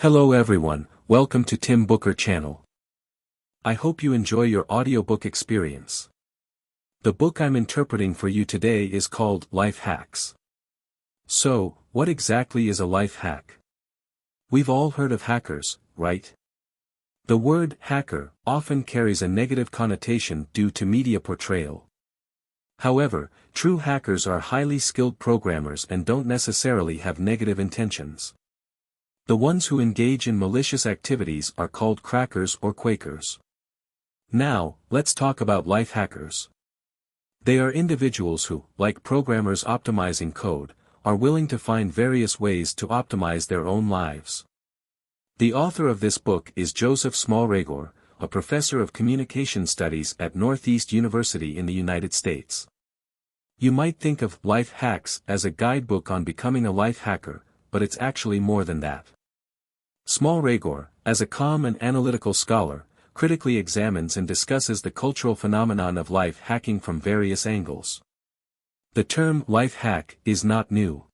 Hello everyone, welcome to Tim Booker channel. I hope you enjoy your audiobook experience. The book I'm interpreting for you today is called Life Hacks. So, what exactly is a life hack? We've all heard of hackers, right? The word hacker often carries a negative connotation due to media portrayal. However, true hackers are highly skilled programmers and don't necessarily have negative intentions. The ones who engage in malicious activities are called crackers or quakers. Now, let's talk about life hackers. They are individuals who, like programmers optimizing code, are willing to find various ways to optimize their own lives. The author of this book is Joseph Smallregor, a professor of communication studies at Northeast University in the United States. You might think of Life Hacks as a guidebook on becoming a life hacker, but it's actually more than that. Smallregor, as a calm and analytical scholar, critically examines and discusses the cultural phenomenon of life hacking from various angles. The term life hack is not new.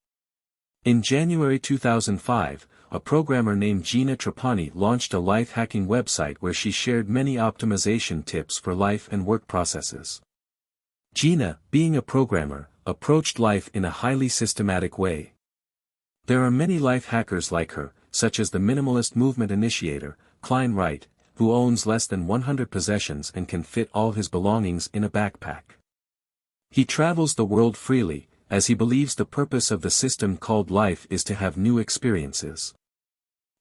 In January 2005, a programmer named Gina Trapani launched a life hacking website where she shared many optimization tips for life and work processes. Gina, being a programmer, approached life in a highly systematic way. There are many life hackers like her, such as the minimalist movement initiator, Klein Wright, who owns less than 100 possessions and can fit all his belongings in a backpack. He travels the world freely, as he believes the purpose of the system called life is to have new experiences.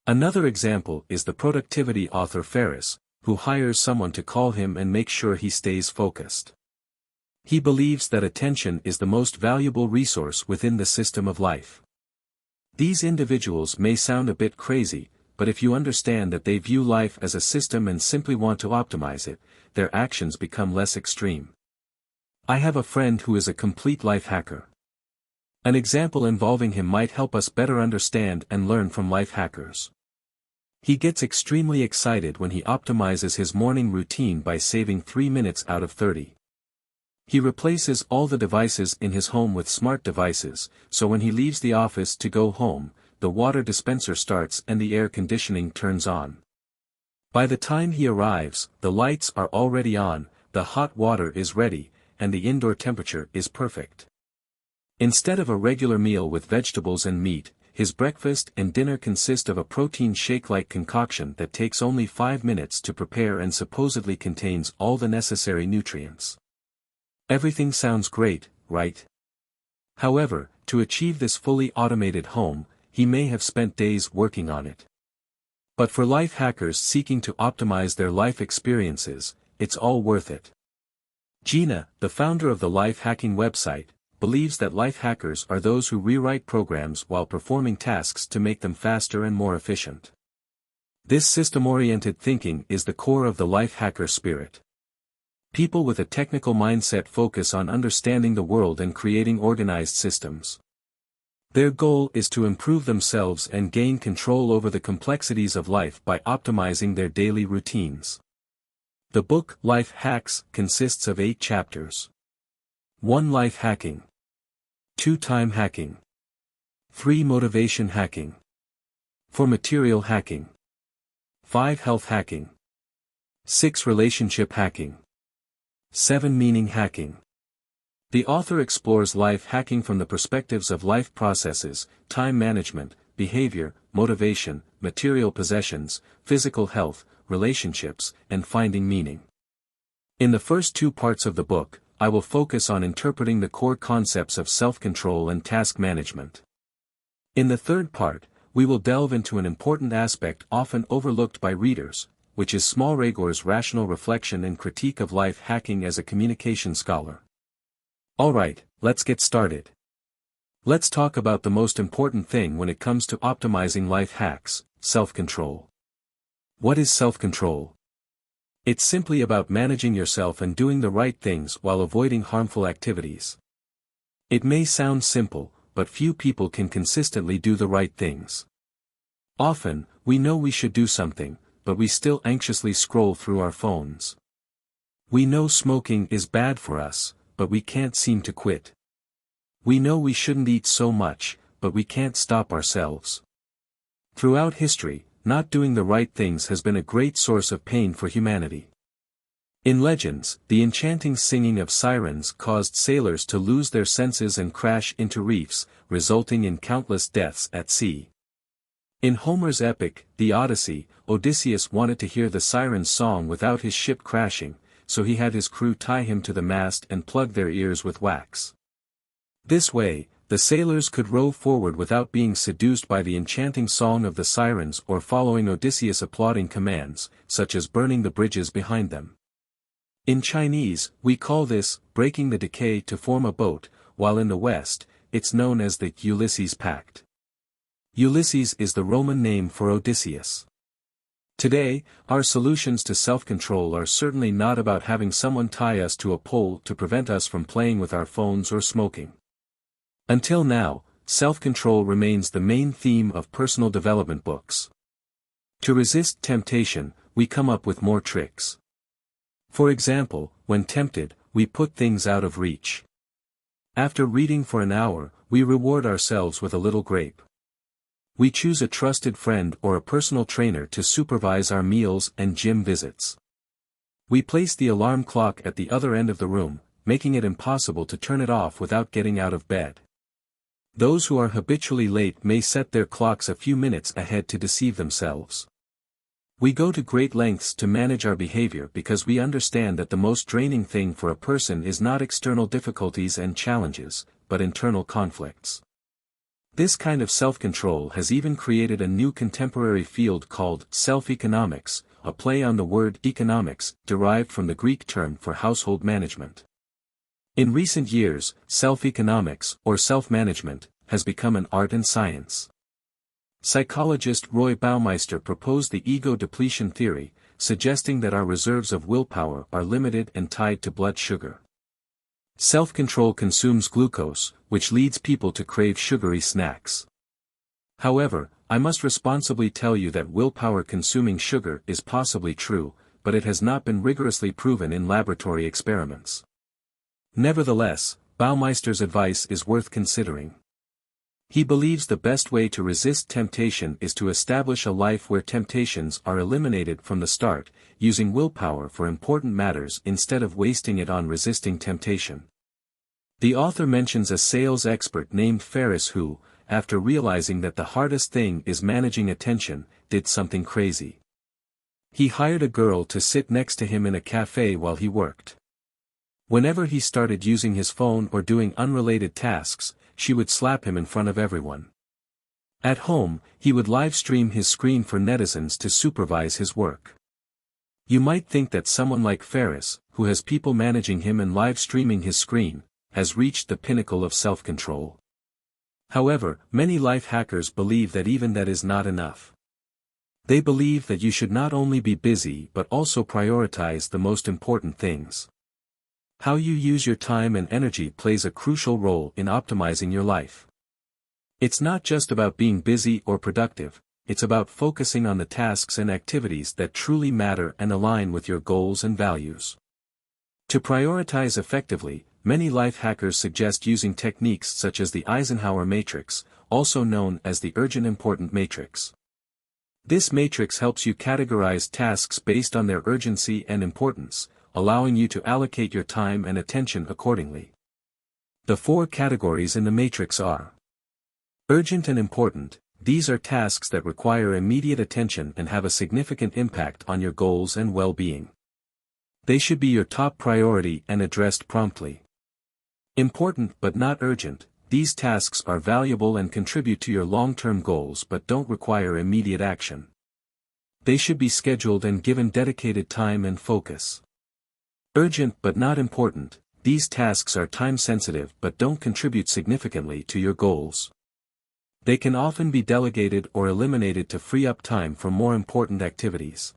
Another example is the productivity author Ferris, who hires someone to call him and make sure he stays focused. He believes that attention is the most valuable resource within the system of life. These individuals may sound a bit crazy, but if you understand that they view life as a system and simply want to optimize it, their actions become less extreme. I have a friend who is a complete life hacker. An example involving him might help us better understand and learn from life hackers. He gets extremely excited when he optimizes his morning routine by saving 3 minutes out of 30. He replaces all the devices in his home with smart devices, so when he leaves the office to go home, the water dispenser starts and the air conditioning turns on. By the time he arrives, the lights are already on, the hot water is ready, and the indoor temperature is perfect. Instead of a regular meal with vegetables and meat, his breakfast and dinner consist of a protein shake-like concoction that takes only 5 minutes to prepare and supposedly contains all the necessary nutrients. Everything sounds great, right? However, to achieve this fully automated home, he may have spent days working on it. But for life hackers seeking to optimize their life experiences, it's all worth it. Gina, the founder of the life hacking website, believes that life hackers are those who rewrite programs while performing tasks to make them faster and more efficient. This system-oriented thinking is the core of the life hacker spirit. People with a technical mindset focus on understanding the world and creating organized systems. Their goal is to improve themselves and gain control over the complexities of life by optimizing their daily routines. The book, Life Hacks, consists of 8 chapters. 1. Life hacking. 2. Time hacking. 3. Motivation hacking. 4. Material hacking. 5. Health hacking. 6. Relationship hacking. 7. Meaning hacking. The author explores life hacking from the perspectives of life processes, time management, behavior, motivation, material possessions, physical health, relationships, and finding meaning. In the first 2 parts of the book, I will focus on interpreting the core concepts of self-control and task management. In the 3rd part, we will delve into an important aspect often overlooked by readers, which is Smallregor's rational reflection and critique of life hacking as a communication scholar. Alright, let's get started. Let's talk about the most important thing when it comes to optimizing life hacks, self-control. What is self-control? It's simply about managing yourself and doing the right things while avoiding harmful activities. It may sound simple, but few people can consistently do the right things. Often, we know we should do something, but we still anxiously scroll through our phones. We know smoking is bad for us, but we can't seem to quit. We know we shouldn't eat so much, but we can't stop ourselves. Throughout history, not doing the right things has been a great source of pain for humanity. In legends, the enchanting singing of sirens caused sailors to lose their senses and crash into reefs, resulting in countless deaths at sea. In Homer's epic, The Odyssey, Odysseus wanted to hear the siren's song without his ship crashing, so he had his crew tie him to the mast and plug their ears with wax. This way, the sailors could row forward without being seduced by the enchanting song of the sirens or following Odysseus' applauding commands, such as burning the bridges behind them. In Chinese, we call this breaking the decay to form a boat, while in the West, it's known as the Ulysses Pact. Ulysses is the Roman name for Odysseus. Today, our solutions to self-control are certainly not about having someone tie us to a pole to prevent us from playing with our phones or smoking. Until now, self-control remains the main theme of personal development books. To resist temptation, we come up with more tricks. For example, when tempted, we put things out of reach. After reading for an hour, we reward ourselves with a little grape. We choose a trusted friend or a personal trainer to supervise our meals and gym visits. We place the alarm clock at the other end of the room, making it impossible to turn it off without getting out of bed. Those who are habitually late may set their clocks a few minutes ahead to deceive themselves. We go to great lengths to manage our behavior because we understand that the most draining thing for a person is not external difficulties and challenges, but internal conflicts. This kind of self-control has even created a new contemporary field called self-economics, a play on the word economics, derived from the Greek term for household management. In recent years, self-economics, or self-management, has become an art and science. Psychologist Roy Baumeister proposed the ego depletion theory, suggesting that our reserves of willpower are limited and tied to blood sugar. Self-control consumes glucose, which leads people to crave sugary snacks. However, I must responsibly tell you that willpower consuming sugar is possibly true, but it has not been rigorously proven in laboratory experiments. Nevertheless, Baumeister's advice is worth considering. He believes the best way to resist temptation is to establish a life where temptations are eliminated from the start, using willpower for important matters instead of wasting it on resisting temptation. The author mentions a sales expert named Ferris who, after realizing that the hardest thing is managing attention, did something crazy. He hired a girl to sit next to him in a cafe while he worked. Whenever he started using his phone or doing unrelated tasks, she would slap him in front of everyone. At home, he would live stream his screen for netizens to supervise his work. You might think that someone like Ferris, who has people managing him and live streaming his screen, has reached the pinnacle of self-control. However, many life hackers believe that even that is not enough. They believe that you should not only be busy but also prioritize the most important things. How you use your time and energy plays a crucial role in optimizing your life. It's not just about being busy or productive, it's about focusing on the tasks and activities that truly matter and align with your goals and values. To prioritize effectively, many life hackers suggest using techniques such as the Eisenhower matrix, also known as the urgent important matrix. This matrix helps you categorize tasks based on their urgency and importance, allowing you to allocate your time and attention accordingly. The 4 categories in the matrix are: urgent and important. These are tasks that require immediate attention and have a significant impact on your goals and well-being. They should be your top priority and addressed promptly. Important but not urgent. These tasks are valuable and contribute to your long-term goals but don't require immediate action. They should be scheduled and given dedicated time and focus. Urgent but not important. These tasks are time-sensitive but don't contribute significantly to your goals. They can often be delegated or eliminated to free up time for more important activities.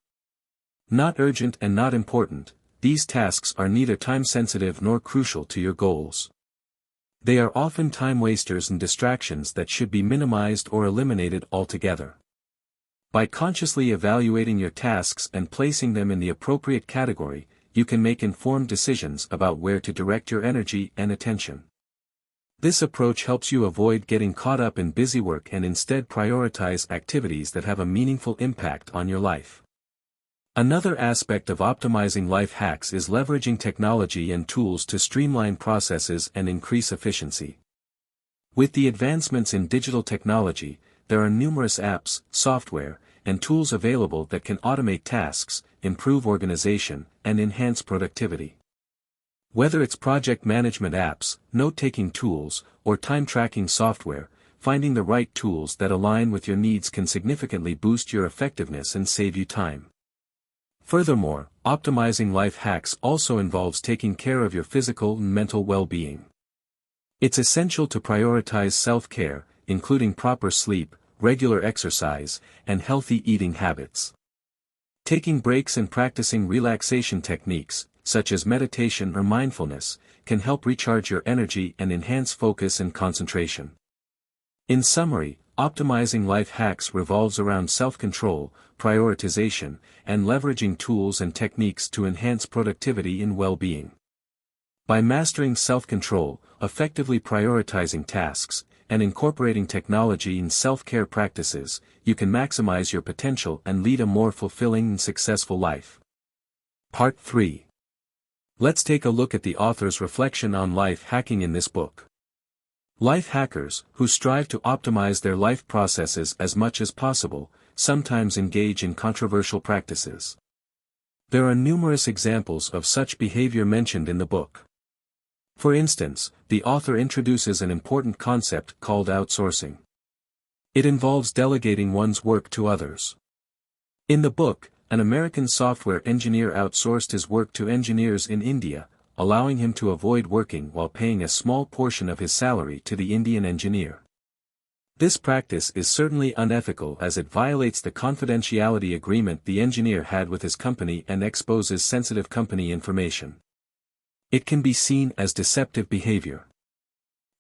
Not urgent and not important. These tasks are neither time-sensitive nor crucial to your goals. They are often time wasters and distractions that should be minimized or eliminated altogether. By consciously evaluating your tasks and placing them in the appropriate category, you can make informed decisions about where to direct your energy and attention. This approach helps you avoid getting caught up in busy work and instead prioritize activities that have a meaningful impact on your life. Another aspect of optimizing life hacks is leveraging technology and tools to streamline processes and increase efficiency. With the advancements in digital technology, there are numerous apps, software, and tools available that can automate tasks, improve organization, and enhance productivity. Whether it's project management apps, note-taking tools, or time-tracking software, finding the right tools that align with your needs can significantly boost your effectiveness and save you time. Furthermore, optimizing life hacks also involves taking care of your physical and mental well-being. It's essential to prioritize self-care, including proper sleep, regular exercise, and healthy eating habits. Taking breaks and practicing relaxation techniques, such as meditation or mindfulness, can help recharge your energy and enhance focus and concentration. In summary, optimizing life hacks revolves around self-control, prioritization, and leveraging tools and techniques to enhance productivity and well-being. By mastering self-control, effectively prioritizing tasks, and incorporating technology in self-care practices, you can maximize your potential and lead a more fulfilling and successful life. Part 3. Let's take a look at the author's reflection on life hacking in this book. Life hackers, who strive to optimize their life processes as much as possible, sometimes engage in controversial practices. There are numerous examples of such behavior mentioned in the book. For instance, the author introduces an important concept called outsourcing. It involves delegating one's work to others. In the book, an American software engineer outsourced his work to engineers in India, allowing him to avoid working while paying a small portion of his salary to the Indian engineer. This practice is certainly unethical as it violates the confidentiality agreement the engineer had with his company and exposes sensitive company information. It can be seen as deceptive behavior.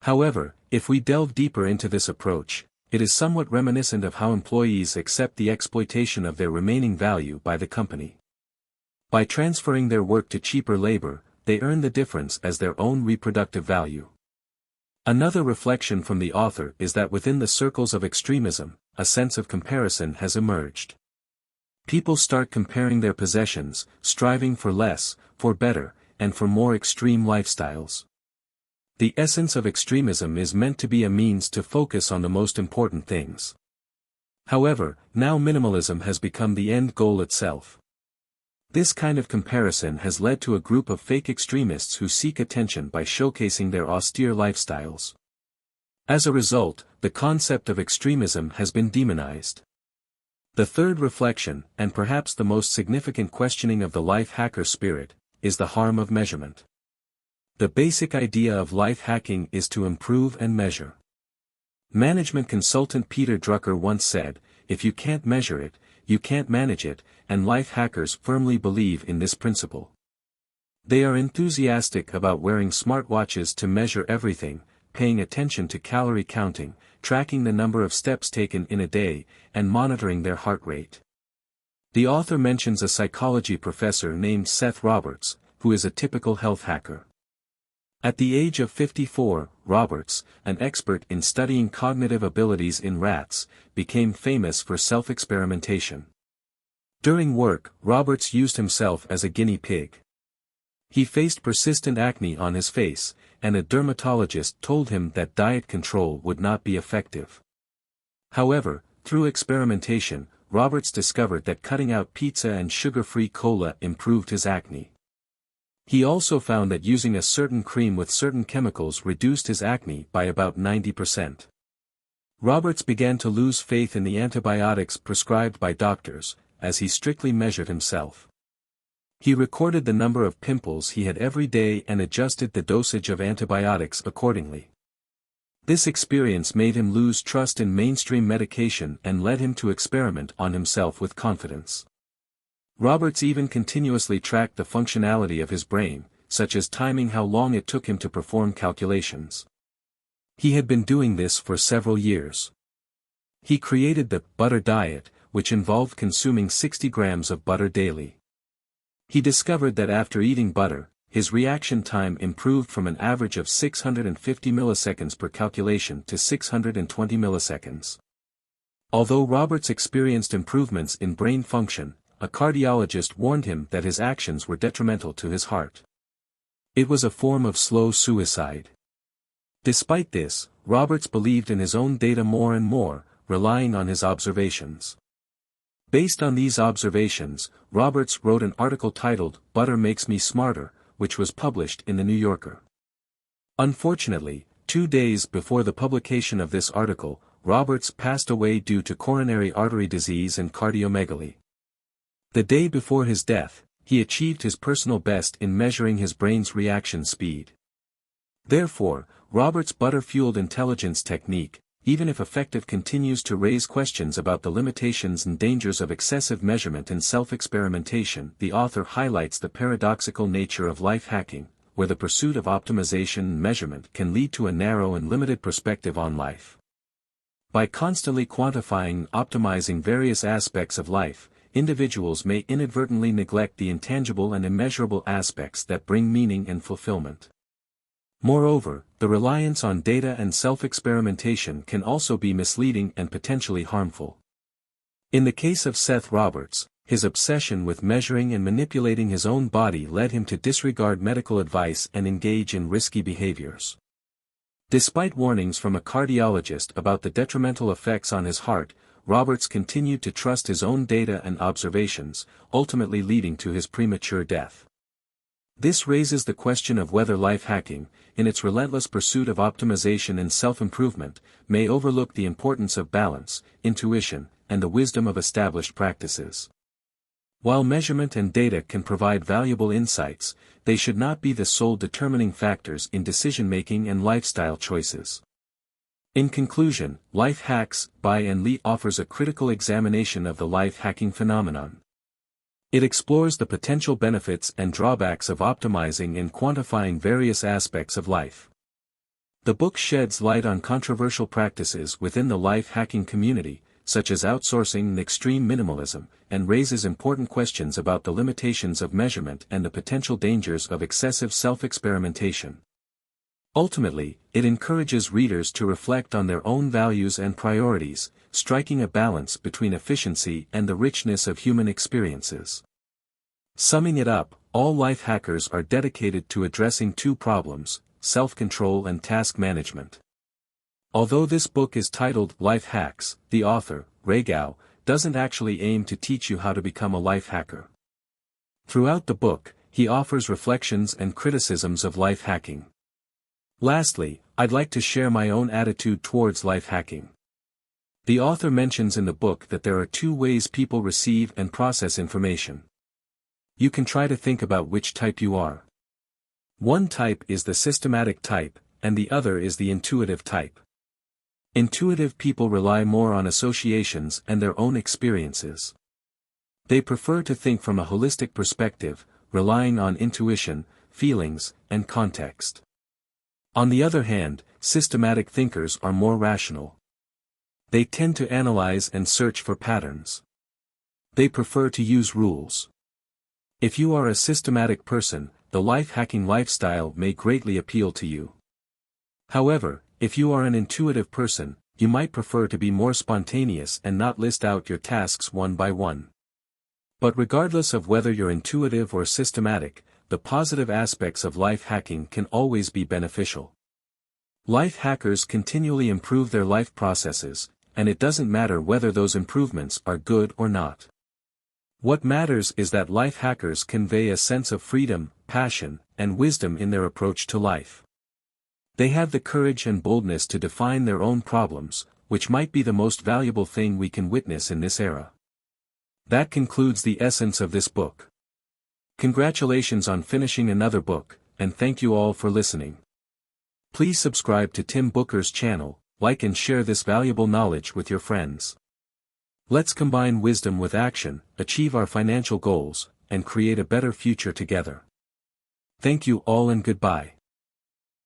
However, if we delve deeper into this approach, it is somewhat reminiscent of how employees accept the exploitation of their remaining value by the company. By transferring their work to cheaper labor, they earn the difference as their own reproductive value. Another reflection from the author is that within the circles of extremism, a sense of comparison has emerged. People start comparing their possessions, striving for less, for better, and for more extreme lifestyles. The essence of extremism is meant to be a means to focus on the most important things. However, now minimalism has become the end goal itself. This kind of comparison has led to a group of fake extremists who seek attention by showcasing their austere lifestyles. As a result, the concept of extremism has been demonized. The third reflection, and perhaps the most significant questioning of the life hacker spirit, is the harm of measurement. The basic idea of life hacking is to improve and measure. Management consultant Peter Drucker once said, "If you can't measure it, you can't manage it," and life hackers firmly believe in this principle. They are enthusiastic about wearing smartwatches to measure everything, paying attention to calorie counting, tracking the number of steps taken in a day, and monitoring their heart rate. The author mentions a psychology professor named Seth Roberts, who is a typical health hacker. At the age of 54, Roberts, an expert in studying cognitive abilities in rats, became famous for self-experimentation. During work, Roberts used himself as a guinea pig. He faced persistent acne on his face, and a dermatologist told him that diet control would not be effective. However, through experimentation, Roberts discovered that cutting out pizza and sugar-free cola improved his acne. He also found that using a certain cream with certain chemicals reduced his acne by about 90%. Roberts began to lose faith in the antibiotics prescribed by doctors, as he strictly measured himself. He recorded the number of pimples he had every day and adjusted the dosage of antibiotics accordingly. This experience made him lose trust in mainstream medication and led him to experiment on himself with confidence. Roberts even continuously tracked the functionality of his brain, such as timing how long it took him to perform calculations. He had been doing this for several years. He created the butter diet, which involved consuming 60 grams of butter daily. He discovered that after eating butter, his reaction time improved from an average of 650 milliseconds per calculation to 620 milliseconds. Although Roberts experienced improvements in brain function, a cardiologist warned him that his actions were detrimental to his heart. It was a form of slow suicide. Despite this, Roberts believed in his own data more and more, relying on his observations. Based on these observations, Roberts wrote an article titled "Butter Makes Me Smarter," which was published in The New Yorker. Unfortunately, 2 days before the publication of this article, Roberts passed away due to coronary artery disease and cardiomegaly. The day before his death, he achieved his personal best in measuring his brain's reaction speed. Therefore, Roberts' butter-fueled intelligence technique, even if effective, continues to raise questions about the limitations and dangers of excessive measurement and self-experimentation. The author highlights the paradoxical nature of life hacking, where the pursuit of optimization and measurement can lead to a narrow and limited perspective on life. By constantly quantifying and optimizing various aspects of life, individuals may inadvertently neglect the intangible and immeasurable aspects that bring meaning and fulfillment. Moreover, the reliance on data and self-experimentation can also be misleading and potentially harmful. In the case of Seth Roberts, his obsession with measuring and manipulating his own body led him to disregard medical advice and engage in risky behaviors. Despite warnings from a cardiologist about the detrimental effects on his heart, Roberts continued to trust his own data and observations, ultimately leading to his premature death. This raises the question of whether life hacking, in its relentless pursuit of optimization and self-improvement, may overlook the importance of balance, intuition, and the wisdom of established practices. While measurement and data can provide valuable insights, they should not be the sole determining factors in decision-making and lifestyle choices. In conclusion, Life Hacks by and Lee offers a critical examination of the life hacking phenomenon. It explores the potential benefits and drawbacks of optimizing and quantifying various aspects of life. The book sheds light on controversial practices within the life hacking community, such as outsourcing and extreme minimalism, and raises important questions about the limitations of measurement and the potential dangers of excessive self-experimentation. Ultimately, it encourages readers to reflect on their own values and priorities, striking a balance between efficiency and the richness of human experiences. Summing it up, all life hackers are dedicated to addressing two problems: self-control and task management. Although this book is titled Life Hacks, the author, Ray Gao, doesn't actually aim to teach you how to become a life hacker. Throughout the book, he offers reflections and criticisms of life hacking. Lastly, I'd like to share my own attitude towards life hacking. The author mentions in the book that there are two ways people receive and process information. You can try to think about which type you are. One type is the systematic type, and the other is the intuitive type. Intuitive people rely more on associations and their own experiences. They prefer to think from a holistic perspective, relying on intuition, feelings, and context. On the other hand, systematic thinkers are more rational. They tend to analyze and search for patterns. They prefer to use rules. If you are a systematic person, the life-hacking lifestyle may greatly appeal to you. However, if you are an intuitive person, you might prefer to be more spontaneous and not list out your tasks one by one. But regardless of whether you're intuitive or systematic, the positive aspects of life hacking can always be beneficial. Life hackers continually improve their life processes, and it doesn't matter whether those improvements are good or not. What matters is that life hackers convey a sense of freedom, passion, and wisdom in their approach to life. They have the courage and boldness to define their own problems, which might be the most valuable thing we can witness in this era. That concludes the essence of this book. Congratulations on finishing another book, and thank you all for listening. Please subscribe to Tim Booker's channel, like and share this valuable knowledge with your friends. Let's combine wisdom with action, achieve our financial goals, and create a better future together. Thank you all and goodbye.